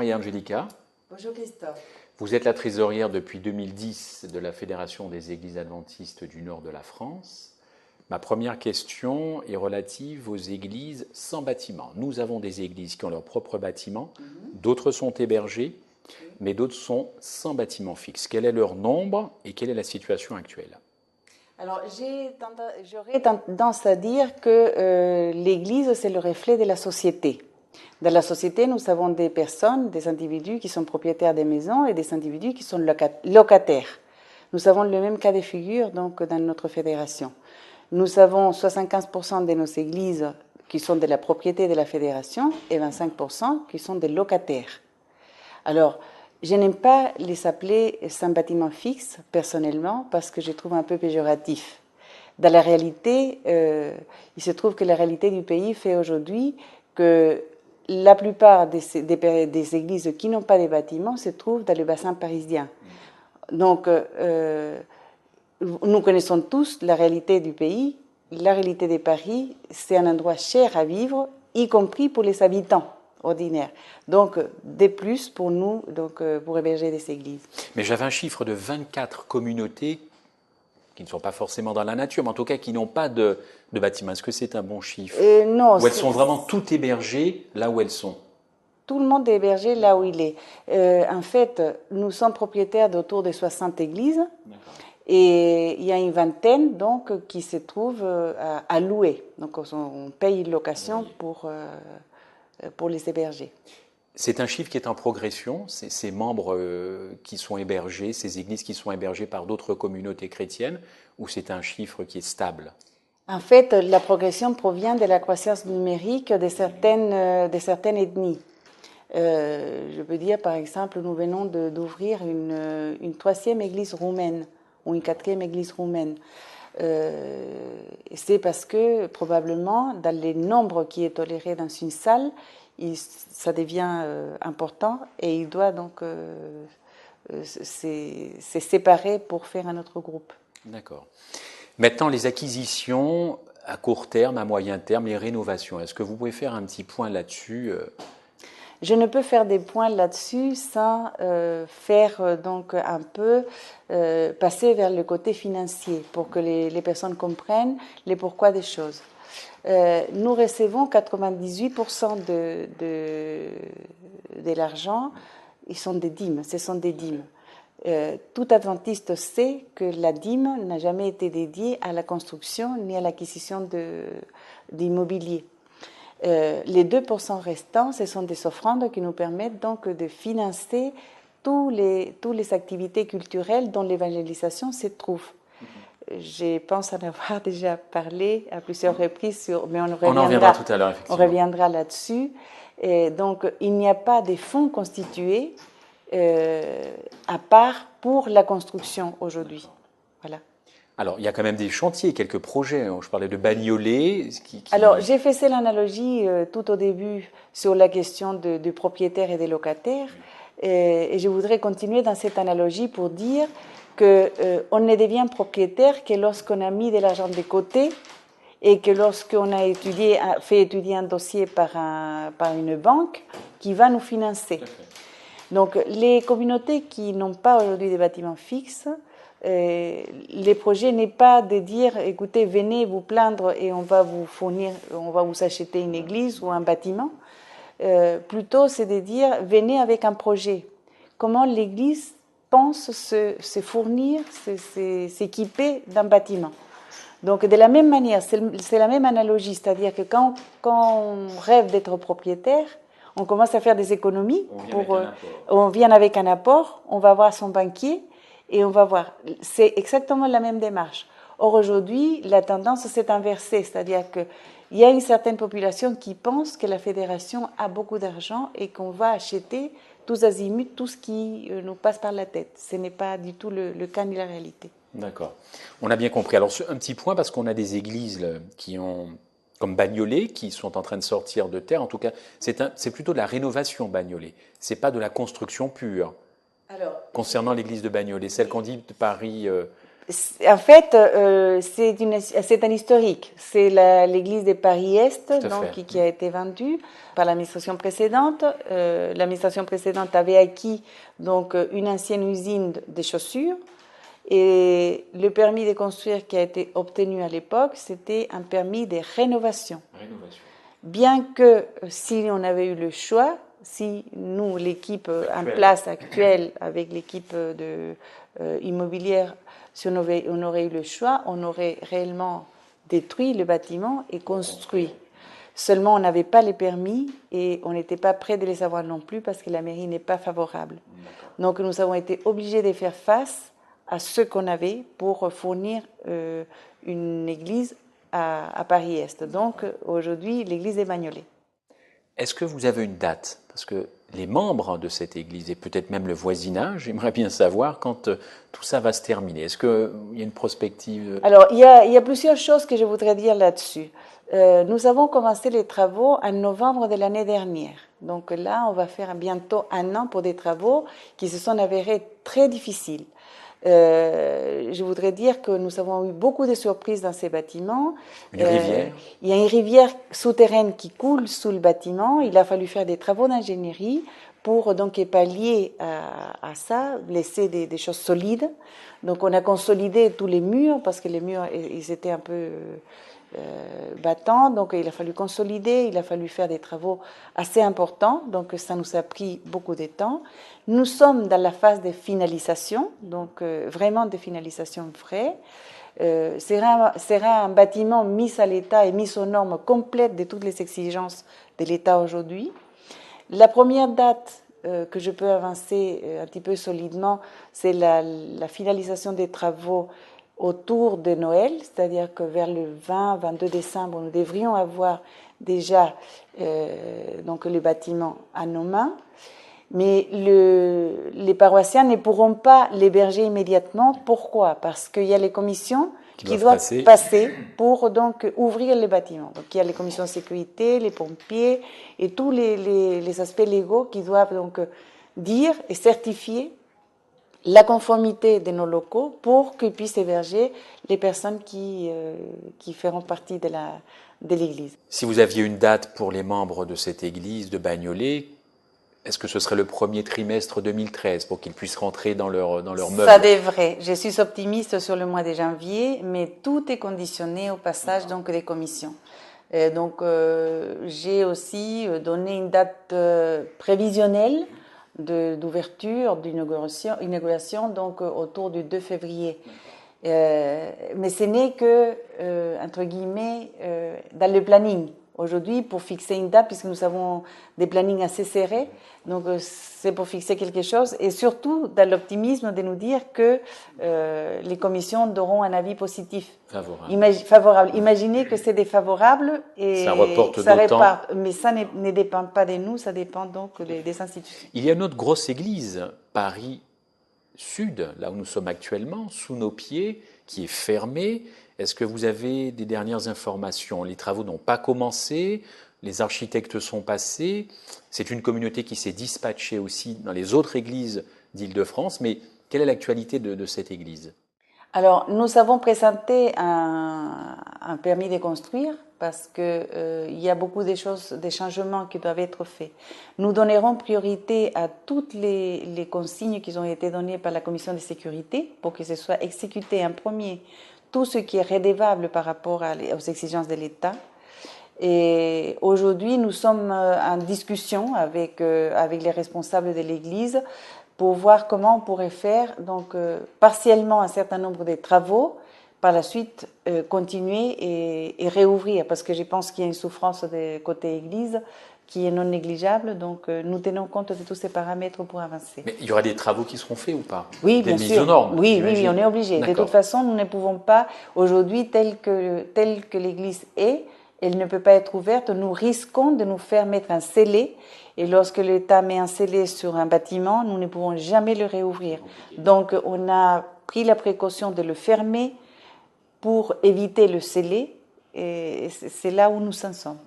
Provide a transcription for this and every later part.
Maria-Angelica. Bonjour Christophe. Vous êtes la trésorière depuis 2010 de la Fédération des Églises adventistes du Nord de la France. Ma première question est relative aux églises sans bâtiment. Nous avons des églises qui ont leur propre bâtiment, d'autres sont hébergées, mais d'autres sont sans bâtiment fixe. Quel est leur nombre et quelle est la situation actuelle ? Alors, j'aurais tendance à dire que l'Église, c'est le reflet de la société. Dans la société, nous avons des personnes, des individus qui sont propriétaires des maisons et des individus qui sont locataires. Nous avons le même cas de figure donc, dans notre fédération. Nous avons 75% de nos églises qui sont de la propriété de la fédération et 25% qui sont des locataires. Alors, je n'aime pas les appeler sans bâtiment fixe, personnellement, parce que je trouve un peu péjoratif. Dans la réalité, il se trouve que la réalité du pays fait aujourd'hui que la plupart des églises qui n'ont pas de bâtiments se trouvent dans le bassin parisien. Donc, nous connaissons tous la réalité du pays. La réalité de Paris, c'est un endroit cher à vivre, y compris pour les habitants ordinaire. Donc, des plus pour nous, donc, pour héberger des églises. Mais j'avais un chiffre de 24 communautés qui ne sont pas forcément dans la nature, mais en tout cas qui n'ont pas de bâtiment. Est-ce que c'est un bon chiffre ? Non. Ou elles sont vraiment toutes hébergées là où elles sont ? Tout le monde est hébergé là où il est. En fait, nous sommes propriétaires d'autour de 60 églises. D'accord. Et il y a une vingtaine donc, qui se trouvent à louer. Donc, on paye une location pour les héberger. C'est un chiffre qui est en progression, ces membres qui sont hébergés, ces églises qui sont hébergées par d'autres communautés chrétiennes, ou c'est un chiffre qui est stable ? En fait, la progression provient de la croissance numérique de certaines ethnies. Je peux dire, par exemple, nous venons d'ouvrir une troisième église roumaine, ou une quatrième église roumaine. C'est parce que, probablement, dans les nombres qui est toléré dans une salle, ça devient important et il doit donc se séparer pour faire un autre groupe. D'accord. Maintenant, les acquisitions à court terme, à moyen terme, les rénovations. Est-ce que vous pouvez faire un petit point là-dessus ? Je ne peux faire des points là-dessus sans faire donc un peu passer vers le côté financier pour que les personnes comprennent les pourquoi des choses. Nous recevons 98% de l'argent, ce sont des dîmes. Tout adventiste sait que la dîme n'a jamais été dédiée à la construction ni à l'acquisition d'immobilier. Les 2% restants, ce sont des offrandes qui nous permettent donc de financer toutes les activités culturelles dont l'évangélisation se trouve. Je pense en avoir déjà parlé à plusieurs reprises, mais on en reviendra tout à l'heure, effectivement. On reviendra là-dessus. Et donc, il n'y a pas de fonds constitués à part pour la construction aujourd'hui. Voilà. Alors, il y a quand même des chantiers, quelques projets. Je parlais de Bagnolet. Alors, j'ai fait l'analogie tout au début sur la question du propriétaire et des locataires. Et je voudrais continuer dans cette analogie pour dire qu'on ne devient propriétaire que lorsqu'on a mis de l'argent de côté et que lorsqu'on a fait étudier un dossier par une banque qui va nous financer. Donc, les communautés qui n'ont pas aujourd'hui des bâtiments fixes, les projets n'est pas de dire, écoutez, venez vous plaindre et on va vous acheter une église ou un bâtiment. Plutôt, c'est de dire, venez avec un projet. Comment l'église pense se fournir, s'équiper d'un bâtiment. Donc, de la même manière, c'est la même analogie, c'est-à-dire que quand on rêve d'être propriétaire, on commence à faire des économies. On vient avec un apport, on va voir son banquier et on va voir. C'est exactement la même démarche. Or, aujourd'hui, la tendance s'est inversée, c'est-à-dire qu'il y a une certaine population qui pense que la fédération a beaucoup d'argent et qu'on va acheter tous azimuts, tout ce qui nous passe par la tête. Ce n'est pas du tout le cas ni la réalité. D'accord. On a bien compris. Alors, un petit point, parce qu'on a des églises qui ont, comme Bagnolet, qui sont en train de sortir de terre. En tout cas, c'est plutôt de la rénovation Bagnolet. Ce n'est pas de la construction pure. Alors, concernant l'église de Bagnolet, celle qu'on dit de Paris En fait, c'est un historique. C'est l'église de Paris-Est qui a été vendue par l'administration précédente. L'administration précédente avait acquis donc une ancienne usine de chaussures. Et le permis de construire qui a été obtenu à l'époque, c'était un permis de rénovation. Bien que si on avait eu le choix, si nous, l'équipe en place actuelle, avec l'équipe immobilière, si on aurait eu le choix, on aurait réellement détruit le bâtiment et construit. Seulement, on n'avait pas les permis et on n'était pas prêt de les avoir non plus parce que la mairie n'est pas favorable. Donc, nous avons été obligés de faire face à ce qu'on avait pour fournir une église à Paris-Est. Donc, aujourd'hui, l'église est Bagnolet. Est-ce que vous avez une date? Parce que les membres de cette église et peut-être même le voisinage, j'aimerais bien savoir quand tout ça va se terminer. Est-ce qu'il y a une prospective? Alors, il y a plusieurs choses que je voudrais dire là-dessus. Nous avons commencé les travaux en novembre de l'année dernière. Donc là, on va faire bientôt 1 an pour des travaux qui se sont avérés très difficiles. Je voudrais dire que nous avons eu beaucoup de surprises dans ces bâtiments. Une rivière. Il y a une rivière souterraine qui coule sous le bâtiment. Il a fallu faire des travaux d'ingénierie pour donc pallier à ça, laisser des choses solides. Donc on a consolidé tous les murs parce que les murs ils étaient un peu battants. Donc il a fallu consolider, il a fallu faire des travaux assez importants. Donc ça nous a pris beaucoup de temps. Nous sommes dans la phase de finalisation, donc vraiment de finalisation vraie. Sera un bâtiment mis à l'état et mis aux normes complètes de toutes les exigences de l'État aujourd'hui. La première date que je peux avancer un petit peu solidement, c'est la finalisation des travaux autour de Noël, c'est-à-dire que vers le 20-22 décembre, nous devrions avoir déjà donc le bâtiment à nos mains. Mais les paroissiens ne pourront pas l'héberger immédiatement. Pourquoi? Parce qu'il y a les commissions qui doivent passer pour donc ouvrir les bâtiments. Donc il y a les commissions de sécurité, les pompiers et tous les aspects légaux qui doivent donc dire et certifier la conformité de nos locaux pour qu'ils puissent héberger les personnes qui feront partie de l'église. Si vous aviez une date pour les membres de cette église de Bagnolet, est-ce que ce serait le premier trimestre 2013 pour qu'ils puissent rentrer dans leur meuble? Ça devrait. Je suis optimiste sur le mois de janvier, mais tout est conditionné au passage donc des commissions. Donc j'ai aussi donné une date prévisionnelle d'ouverture, d'inauguration, donc autour du 2 février. Mais ce n'est que, entre guillemets, dans le planning. Aujourd'hui, pour fixer une date, puisque nous avons des plannings assez serrés, donc c'est pour fixer quelque chose, et surtout dans l'optimisme de nous dire que les commissions auront un avis positif. Favorable. Imaginez que c'est défavorable et ça reporte ça d'autant. répart. Mais ça ne dépend pas de nous, ça dépend donc des institutions. Il y a une autre grosse église, Paris Sud, là où nous sommes actuellement, sous nos pieds, qui est fermée. Est-ce que vous avez des dernières informations? Les travaux n'ont pas commencé, les architectes sont passés. C'est une communauté qui s'est dispatchée aussi dans les autres églises d'Île-de-France. Mais quelle est l'actualité de cette église? Alors, nous avons présenté un permis de construire parce que il y a beaucoup de choses, des changements qui doivent être faits. Nous donnerons priorité à toutes les consignes qui ont été données par la commission de sécurité pour que ce soit exécuté en premier tout ce qui est redevable par rapport aux exigences de l'État. Et aujourd'hui, nous sommes en discussion avec les responsables de l'Église pour voir comment on pourrait faire donc partiellement un certain nombre de travaux, par la suite continuer et réouvrir, parce que je pense qu'il y a une souffrance de côté Église qui est non négligeable, donc nous tenons compte de tous ces paramètres pour avancer. Mais il y aura des travaux qui seront faits ou pas? Oui, bien sûr. Aux normes, oui, on est obligé. D'accord. De toute façon, nous ne pouvons pas, aujourd'hui, tel que l'Église est, elle ne peut pas être ouverte. Nous risquons de nous faire mettre un scellé. Et lorsque l'État met un scellé sur un bâtiment, nous ne pouvons jamais le réouvrir. Donc, on a pris la précaution de le fermer pour éviter le scellé. Et c'est là où nous en sommes.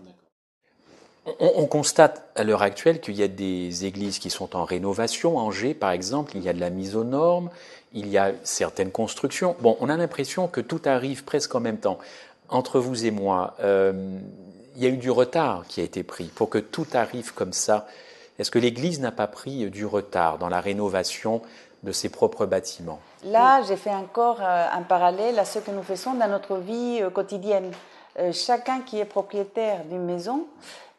On constate à l'heure actuelle qu'il y a des églises qui sont en rénovation. À Angers, par exemple, il y a de la mise aux normes, il y a certaines constructions. Bon, on a l'impression que tout arrive presque en même temps. Entre vous et moi, il y a eu du retard qui a été pris pour que tout arrive comme ça. Est-ce que l'Église n'a pas pris du retard dans la rénovation de ses propres bâtiments? Là, j'ai fait encore un parallèle à ce que nous faisons dans notre vie quotidienne. Chacun qui est propriétaire d'une maison,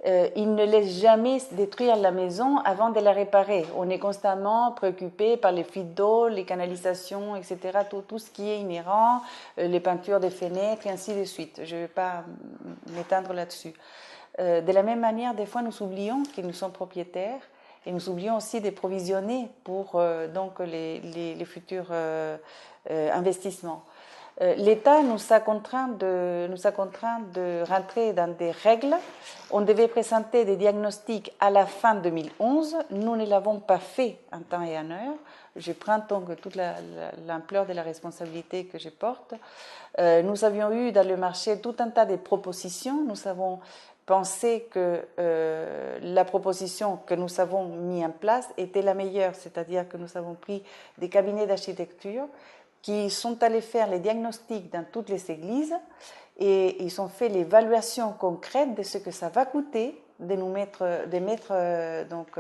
il ne laisse jamais détruire la maison avant de la réparer. On est constamment préoccupé par les fuites d'eau, les canalisations, etc., tout ce qui est inhérent, les peintures des fenêtres, et ainsi de suite. Je ne vais pas m'étendre là-dessus. De la même manière, des fois, nous oublions que nous sommes propriétaires et nous oublions aussi de provisionner pour donc les futurs investissements. L'État nous a contraints de rentrer dans des règles. On devait présenter des diagnostics à la fin 2011. Nous ne l'avons pas fait en temps et en heure. Je prends donc toute l'ampleur de la responsabilité que je porte. Nous avions eu dans le marché tout un tas de propositions. Nous avons pensé que la proposition que nous avons mise en place était la meilleure, c'est-à-dire que nous avons pris des cabinets d'architecture qui sont allés faire les diagnostics dans toutes les églises et ils ont fait l'évaluation concrète de ce que ça va coûter de mettre donc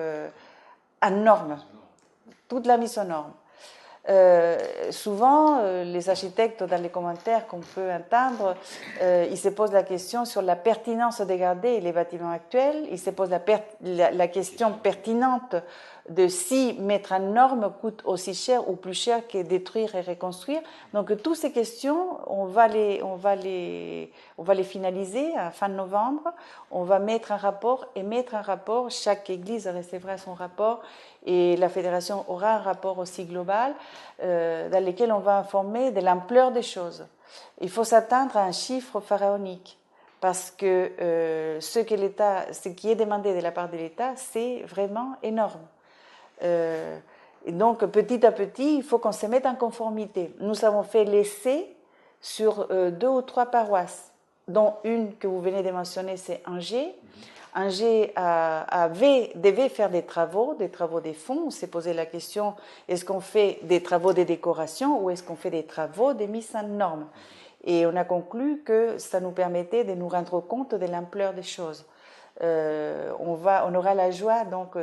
en norme, toute la mise en norme. Souvent, les architectes, dans les commentaires qu'on peut entendre, ils se posent la question sur la pertinence de garder les bâtiments actuels, ils se posent la question pertinente de si mettre en norme coûte aussi cher ou plus cher que détruire et reconstruire. Donc, toutes ces questions, on va les finaliser à fin novembre. On va mettre un rapport chaque église recevra son rapport et la fédération aura un rapport aussi global dans lequel on va informer de l'ampleur des choses. Il faut s'attendre à un chiffre pharaonique parce que ce qui est demandé de la part de l'État, c'est vraiment énorme. Et donc, petit à petit, il faut qu'on se mette en conformité. Nous avons fait l'essai sur 2 ou 3 paroisses, dont une que vous venez de mentionner, c'est Angers. Angers devait faire des travaux des fonds. On s'est posé la question, est-ce qu'on fait des travaux de décoration ou est-ce qu'on fait des travaux de mise en norme? Et on a conclu que ça nous permettait de nous rendre compte de l'ampleur des choses. On aura la joie donc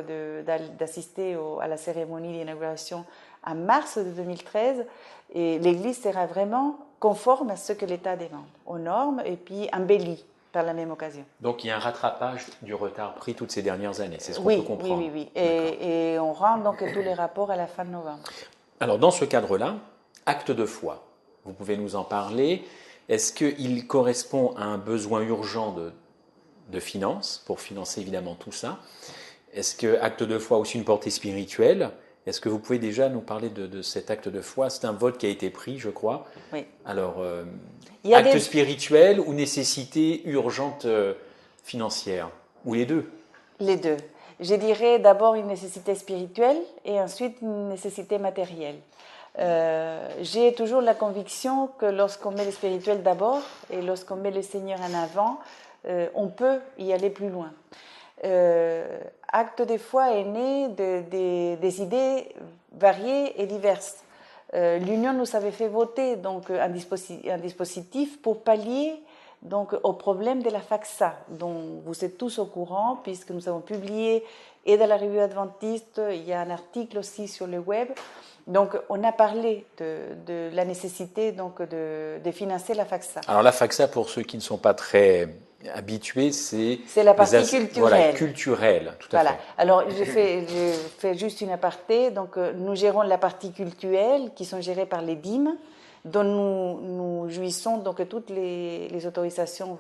d'assister à la cérémonie d'inauguration en mars de 2013 et l'église sera vraiment conforme à ce que l'État demande, aux normes et puis embellie par la même occasion. Donc il y a un rattrapage du retard pris toutes ces dernières années, c'est ce qu'on peut comprendre. Oui. Et on rend donc tous les rapports à la fin de novembre. Alors dans ce cadre-là, acte de foi, vous pouvez nous en parler. Est-ce qu'il correspond à un besoin urgent de finances, pour financer évidemment tout ça? Est-ce que acte de foi a aussi une portée spirituelle? Est-ce que vous pouvez déjà nous parler de cet acte de foi? C'est un vote qui a été pris, je crois. Oui. Alors, acte spirituel ou nécessité urgente financière? Ou les deux? Les deux. Je dirais d'abord une nécessité spirituelle et ensuite une nécessité matérielle. J'ai toujours la conviction que lorsqu'on met le spirituel d'abord et lorsqu'on met le Seigneur en avant, on peut y aller plus loin. Acte de foi est né des idées variées et diverses. L'Union nous avait fait voter donc un dispositif pour pallier donc au problème de la faxa, dont vous êtes tous au courant puisque nous avons publié et dans la revue adventiste, il y a un article aussi sur le web. Donc, on a parlé de la nécessité donc de financer la faxa. Alors, la faxa, pour ceux qui ne sont pas très habitués, c'est la partie culturelle. Voilà, culturelle, tout à fait. Alors, je fais juste une aparté. Donc, nous gérons la partie culturelle, qui sont gérées par les dîmes, dont nous jouissons donc toutes les autorisations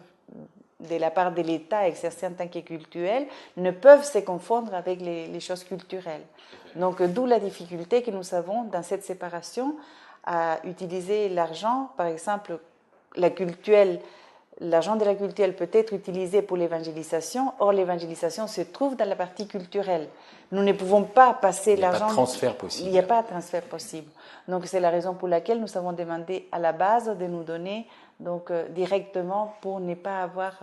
de la part de l'État exercées en tant que cultuel ne peuvent se confondre avec les choses culturelles. Donc, d'où la difficulté que nous avons dans cette séparation à utiliser l'argent, par exemple, l'argent de la cultuelle peut être utilisé pour l'évangélisation, or l'évangélisation se trouve dans la partie culturelle. Nous ne pouvons pas passer l'argent... Il n'y a pas de transfert possible. Il n'y a pas de transfert possible. Donc c'est la raison pour laquelle nous avons demandé à la base de nous donner donc, directement pour ne pas avoir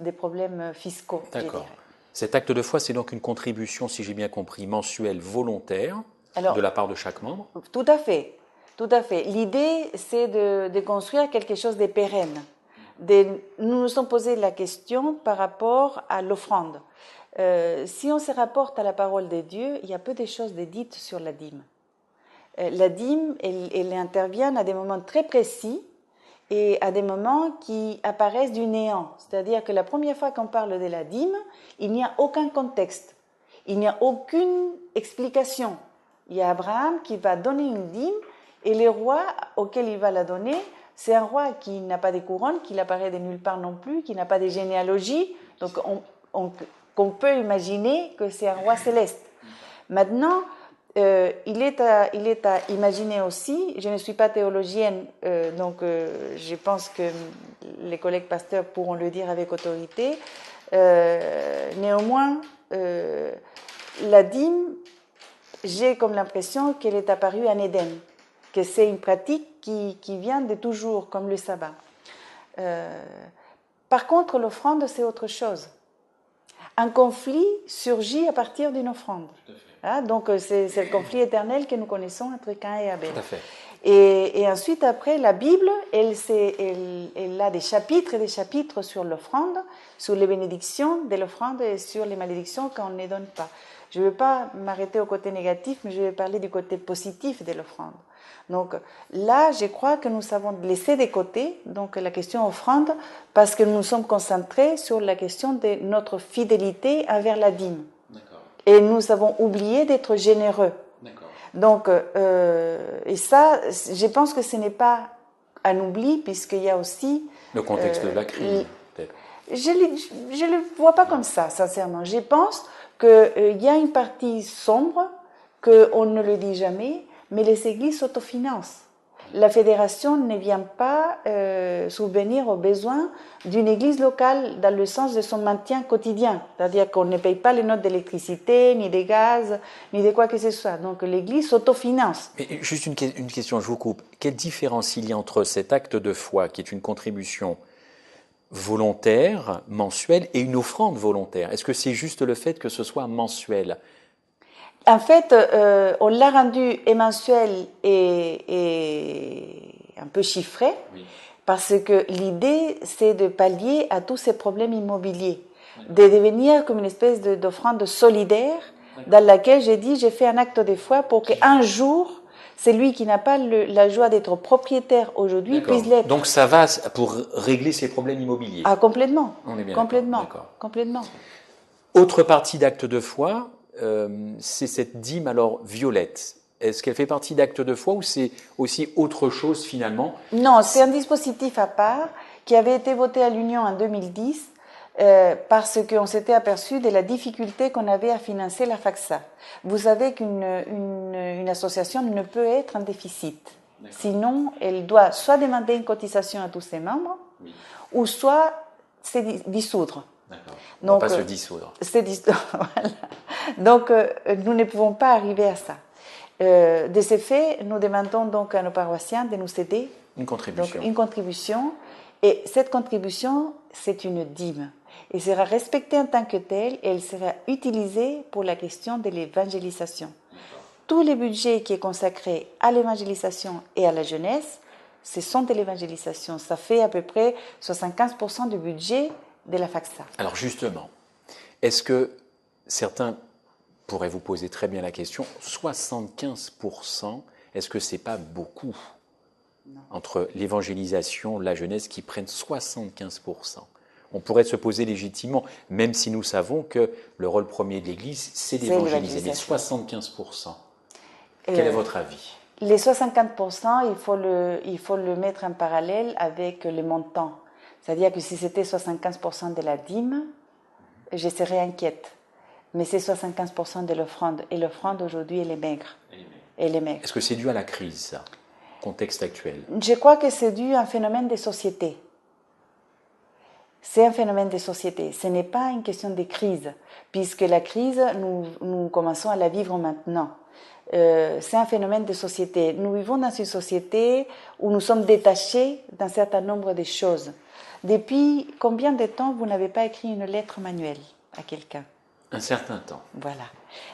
des problèmes fiscaux. D'accord. Cet acte de foi, c'est donc une contribution, si j'ai bien compris, mensuelle volontaire de la part de chaque membre? Tout à fait. Tout à fait. L'idée, c'est de construire quelque chose de pérenne. Nous nous sommes posé la question par rapport à l'offrande. Si on se rapporte à la parole de Dieu, il y a peu de choses dites sur la dîme. La dîme, elle intervient à des moments très précis et à des moments qui apparaissent du néant. C'est-à-dire que la première fois qu'on parle de la dîme, il n'y a aucun contexte, il n'y a aucune explication. Il y a Abraham qui va donner une dîme et le roi auquel il va la donner, c'est un roi qui n'a pas de couronne, qui n'apparaît de nulle part non plus, qui n'a pas de généalogie. Donc on peut imaginer que c'est un roi céleste. Maintenant, il est à imaginer aussi, je ne suis pas théologienne, donc je pense que les collègues pasteurs pourront le dire avec autorité. Néanmoins, la dîme, j'ai comme l'impression qu'elle est apparue en Éden, que c'est une pratique qui vient de toujours, comme le sabbat. Par contre, l'offrande, c'est autre chose. Un conflit surgit à partir d'une offrande. Hein, donc, c'est le conflit éternel que nous connaissons entre Caïn et Abel. Tout à fait. Et ensuite, après, la Bible, elle a des chapitres et des chapitres sur l'offrande, sur les bénédictions de l'offrande et sur les malédictions qu'on ne donne pas. Je ne veux pas m'arrêter au côté négatif, mais je vais parler du côté positif de l'offrande. Donc là, je crois que nous avons laissé de côté donc, la question offrande parce que nous nous sommes concentrés sur la question de notre fidélité envers la dîme. Et nous avons oublié d'être généreux. Donc, et ça, je pense que ce n'est pas un oubli, puisqu'il y a aussi... Le contexte de la crise, peut-être. Je ne le vois pas comme ça, sincèrement. Je pense qu'il y a une partie sombre, qu'on ne le dit jamais, mais les églises s'autofinancent. La fédération ne vient pas subvenir aux besoins d'une église locale dans le sens de son maintien quotidien. C'est-à-dire qu'on ne paye pas les notes d'électricité, ni de gaz, ni de quoi que ce soit. Donc l'église s'autofinance. Mais juste une question, je vous coupe. Quelle différence il y a entre cet acte de foi, qui est une contribution volontaire, mensuelle, et une offrande volontaire? Est-ce que c'est juste le fait que ce soit mensuel? En fait, on l'a rendu mensuel et un peu chiffré, oui. Parce que l'idée, c'est de pallier à tous ces problèmes immobiliers, de devenir comme une espèce d'offrande solidaire dans laquelle j'ai dit, j'ai fait un acte de foi pour qu'un jour, celui qui n'a pas la joie d'être propriétaire aujourd'hui puisse l'être. Donc ça va pour régler ces problèmes immobiliers? Ah, complètement. On est bien complètement. Complètement. Autre partie d'acte de foi, c'est cette dîme alors violette. Est-ce qu'elle fait partie d'actes de foi ou c'est aussi autre chose finalement? Non, c'est un dispositif à part qui avait été voté à l'Union en 2010 parce qu'on s'était aperçu de la difficulté qu'on avait à financer la FACSA. Vous savez qu'une association ne peut être en déficit. Sinon, elle doit soit demander une cotisation à tous ses membres, oui. Ou soit se dissoudre. D'accord. On ne va pas se dissoudre. Voilà. Donc, nous ne pouvons pas arriver à ça. De ce fait, nous demandons donc à nos paroissiens de nous aider. Une contribution. Donc, une contribution. Et cette contribution, c'est une dîme. Elle sera respectée en tant que telle et elle sera utilisée pour la question de l'évangélisation. Tout le budget qui est consacré à l'évangélisation et à la jeunesse, ce sont de l'évangélisation. Ça fait à peu près 75% du budget de la FACSA. Alors justement, est-ce que certains pourraient vous poser très bien la question, 75%, est-ce que ce n'est pas beaucoup? Non. Entre l'évangélisation, la jeunesse qui prennent 75%? On pourrait se poser légitimement, même si nous savons que le rôle premier de l'Église, c'est d'évangéliser. Mais 75%, quel est votre avis? Les 65%, il faut le mettre en parallèle avec le montant. C'est-à-dire que si c'était 75% de la dîme, je serais inquiète. Mais c'est 75% de l'offrande. Et l'offrande, aujourd'hui, elle est maigre. Elle est maigre. Est-ce que c'est dû à la crise, ça, contexte actuel? Je crois que c'est dû à un phénomène de société. C'est un phénomène de société. Ce n'est pas une question de crise, puisque la crise, nous commençons à la vivre maintenant. C'est un phénomène de société. Nous vivons dans une société où nous sommes détachés d'un certain nombre de choses. Depuis combien de temps vous n'avez pas écrit une lettre manuelle à quelqu'un? Un certain temps. Voilà.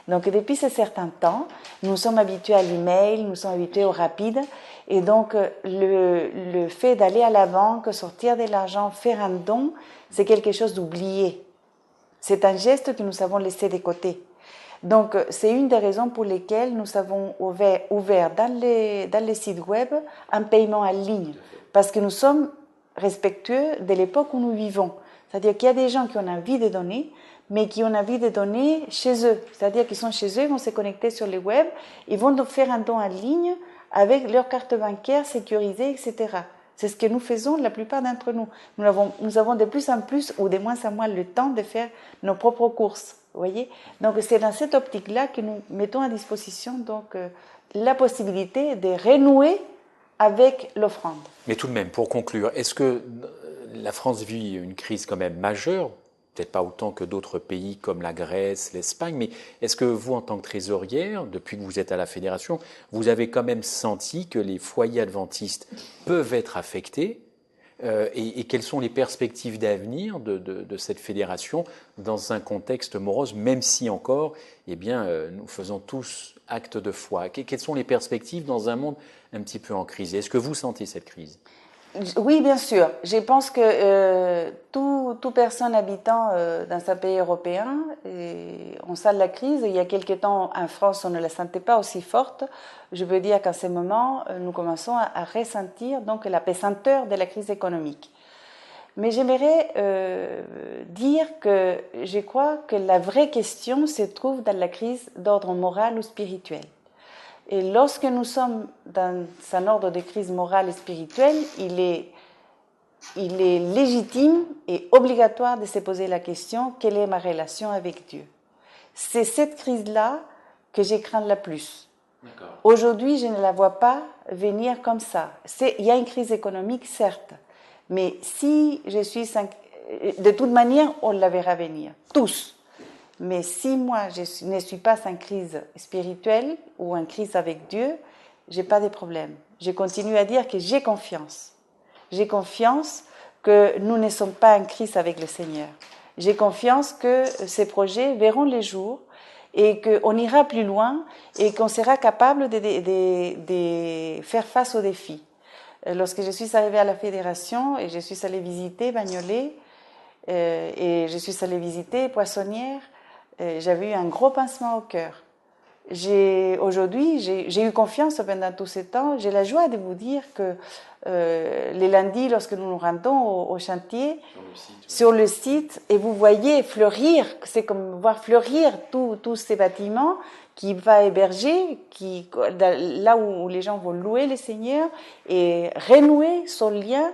Donc depuis ce certain temps, nous sommes habitués à l'email, nous sommes habitués au rapide. Et donc le fait d'aller à la banque, sortir de l'argent, faire un don, c'est quelque chose d'oublié. C'est un geste que nous avons laissé de côté. Donc c'est une des raisons pour lesquelles nous avons ouvert dans les sites web un paiement en ligne. Parce que nous sommes respectueux de l'époque où nous vivons. C'est-à-dire qu'il y a des gens qui ont envie de donner, mais qui ont envie de donner chez eux. C'est-à-dire qu'ils sont chez eux, ils vont se connecter sur le web, ils vont faire un don en ligne avec leur carte bancaire sécurisée, etc. C'est ce que nous faisons, la plupart d'entre nous. Nous avons de plus en plus, ou de moins en moins, le temps de faire nos propres courses. Vous voyez ? Donc c'est dans cette optique-là que nous mettons à disposition donc, la possibilité de renouer avec l'offrande. Mais tout de même, pour conclure, est-ce que la France vit une crise quand même majeure ? Peut-être pas autant que d'autres pays comme la Grèce, l'Espagne, mais est-ce que vous, en tant que trésorière, depuis que vous êtes à la Fédération, vous avez quand même senti que les foyers adventistes peuvent être affectés et quelles sont les perspectives d'avenir de cette fédération dans un contexte morose, même si encore, eh bien, nous faisons tous acte de foi. Quelles sont les perspectives dans un monde un petit peu en crise? Est-ce que vous sentez cette crise? Oui, bien sûr. Je pense que toute personne habitant dans un pays européen, on sent la crise. Il y a quelque temps, en France, on ne la sentait pas aussi forte. Je veux dire qu'en ce moment, nous commençons à ressentir donc la pesanteur de la crise économique. Mais j'aimerais dire que je crois que la vraie question se trouve dans la crise d'ordre moral ou spirituel. Et lorsque nous sommes dans un ordre de crise morale et spirituelle, il est légitime et obligatoire de se poser la question, quelle est ma relation avec Dieu? C'est cette crise-là que je crains la plus. Aujourd'hui, je ne la vois pas venir comme ça. Il y a une crise économique, certes, mais si je suis... De toute manière, on la verra venir, tous. Mais si moi, je ne suis pas en crise spirituelle ou en crise avec Dieu, je n'ai pas de problème. Je continue à dire que j'ai confiance. J'ai confiance que nous ne sommes pas en crise avec le Seigneur. J'ai confiance que ces projets verront les jours et qu'on ira plus loin et qu'on sera capable de faire face aux défis. Lorsque je suis arrivée à la Fédération et je suis allée visiter Bagnolet et je suis allée visiter Poissonnière, j'avais eu un gros pincement au cœur. Aujourd'hui, j'ai eu confiance pendant tout ce temps. J'ai la joie de vous dire que les lundis, lorsque nous nous rendons au chantier, sur le site, et vous voyez fleurir, c'est comme voir fleurir tous ces bâtiments qui va héberger, là où les gens vont louer le Seigneur et renouer son lien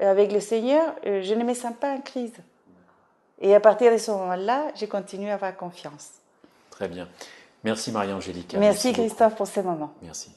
avec le Seigneur, je ne me sens pas en crise. Et à partir de ce moment-là, je continue à avoir confiance. Très bien. Merci Maria Angelica. Merci Christophe pour ce moment. Merci.